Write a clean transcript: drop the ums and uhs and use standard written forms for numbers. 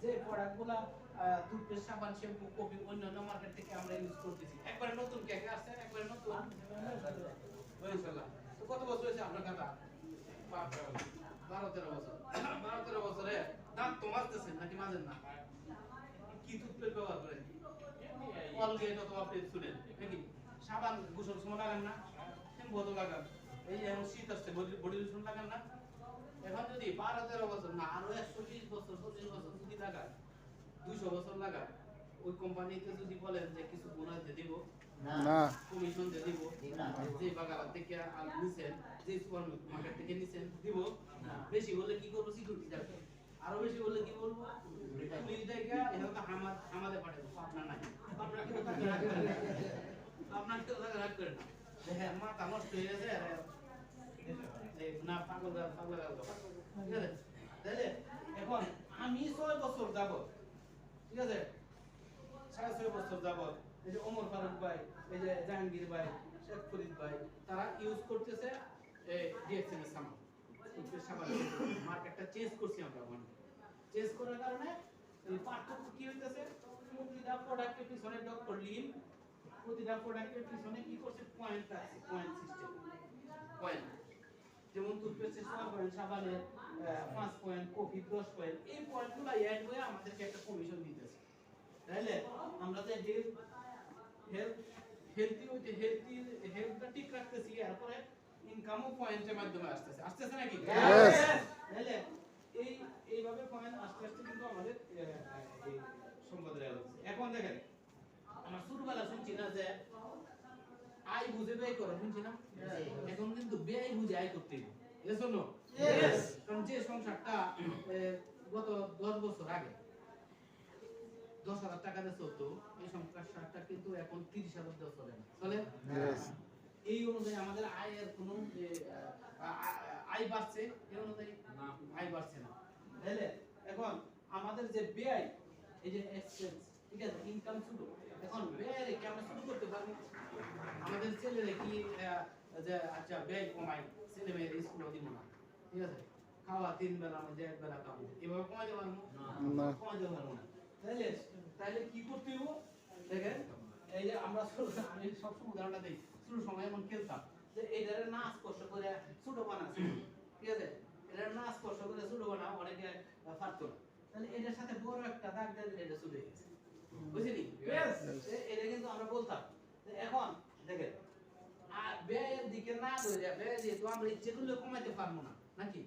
যে প্রোডাক্টগুলা টুথপেস্ট, সাবান, shampoo, coffee অন্যান্য মার্কেট থেকে আমরা ইউজ করতেছি, একবারে নতুন কেক আসছে, একবারে নতুন ইনশাআল্লাহ। তো কত বছর হয়েছে আপনার কাটা? 12-13 বছর। 12-13 বছরে দাঁত তো মাজতেছেন নাকি মাজেন না? কি টুথপেস্ট ব্যবহার করেন? কলগেট অথবা পেপসোডেন্ট নাকি? সাবান গোসল সময় লাগান না? শ্যাম্পু তো লাগান। এই যে এখন শীত আসছে, বডি লোশন লাগান না? এখন যদি 12-13 বছর না আরো 120 বছর 25 বছর যদি লাগান, 200 বছর লাগান, ওই কোম্পানিতে যদি বলেন যে কিছু বোনাস দিয়ে দিব, না। কমিশন দিয়ে দিব, যে বাগান থেকে নিছেন, যে সুপার মার্কেট থেকে নিছেন দিব, বেশি হলে কি করবো? সিকিউরিটি যাবে। আরো বেশি হলে কি বলবো? পুলিশ দেখা এটা তো আমাদের পাঠাবো, আপনার নাই। আপনার কেউ টাকা রাখবেন না, আপনার কেউ টাকা রাখবেন না। হ্যাঁ, মাথা নষ্ট হয়ে গেছে, না পাগল পাগল ঠিক আছে। তাহলে এখন আমি 6 বছর যাব, ঠিক আছে, 6.5 বছর যাবত এই যে ওমর ফারুক ভাই, এই যে জাহাঙ্গীর ভাই, শেখ ফরিদ ভাই, তারা ইউজ করতেছে ডিএক্সএন এর সামান, সাবান। মার্কেটটা চেঞ্জ করছি আমরা, মানে চেঞ্জ করার কারণে এই পার্থক্য কি হইতেছে? প্রতিটা প্রোডাক্টের পিছনে ডক্টর লিন, প্রতিটা প্রোডাক্টের পিছনে কি করছে? পয়েন্ট আছে, পয়েন্ট সিস্টেম, পয়েন্ট। যেমন টুথপেস্টের 6 পয়েন্ট, সাবানের 5 পয়েন্ট, কফি 10 পয়েন্ট, এই পয়েন্টগুলো অ্যাড হয়ে আমাদেরকে একটা কমিশন দিতেছে। তাহলে আমরা যে হেলথটা ঠিক রাখতেছি, এরপরে ইনকামও পয়েন্টের মাধ্যমে আসতেছে, আসতেছে নাকি? তাহলে এইভাবে পয়েন্ট আস্তে আস্তে কিন্তু আমাদের এই সম্পদ রেল হচ্ছে। এখন দেখেন, আমরা ছোটবেলা শুনছি না যে আয় বুঝে ব্যয় করো, শুনছি না? এখন কিন্তু ব্যয় বুঝে আয় করতে হবে। Yes or no? ইয়েস। কারণ যে সংসারটা গত 10 বছর আগে 10,000 টাকা দিয়ে চলতো, এই সংসারটা কিন্তু এখন 30,000 দিয়ে চলে না, চলে? এই অনুযায়ী আমাদের আয়ের কোনো আয় বাড়ছে, এই অনুযায়ী আয় বাড়ছে না। তাহলে এখন আমাদের যে ব্যয়, এই যে এক্সপেন্স, ঠিক আছে, ইনকাম শুরু, এখন ব্যয় কি আমরা শুরু করতে পারি? আমাদের ছেলেরা কি যে আচ্ছা ব্যয় কমাই, ছেলে মেয়ের স্কুলে দিব না, ঠিক আছে, খাওয়া 3 বেলা মধ্যে 1 বেলা খাবো, এভাবে কমাইতে পারবো না? কমাইতে পারবো না। তাহলে তাহলে কি করতে হবে? দেখেন, এই যে আমরা আমি সবসময় উদাহরণটা দিই, শুরু সময় এমন খেলতাম যে এইটারে না স্পর্শ করে ছোট বানাচ্ছে, ঠিক আছে, এটারে না স্পর্শ করে ছোট বানাও, অনেকে পারতো না। তাহলে এটার সাথে বড় একটা দাগ দিয়ে দিলে এটা ছুটে গেছে, বুঝলি? এটা কিন্তু আমরা বলতাম। এখন দেখেন, আর ব্যয়ের দিকে না ধরে ব্যয় যেহেতু আমরা ইচ্ছে করলে কমাইতে পারবো না, নাকি?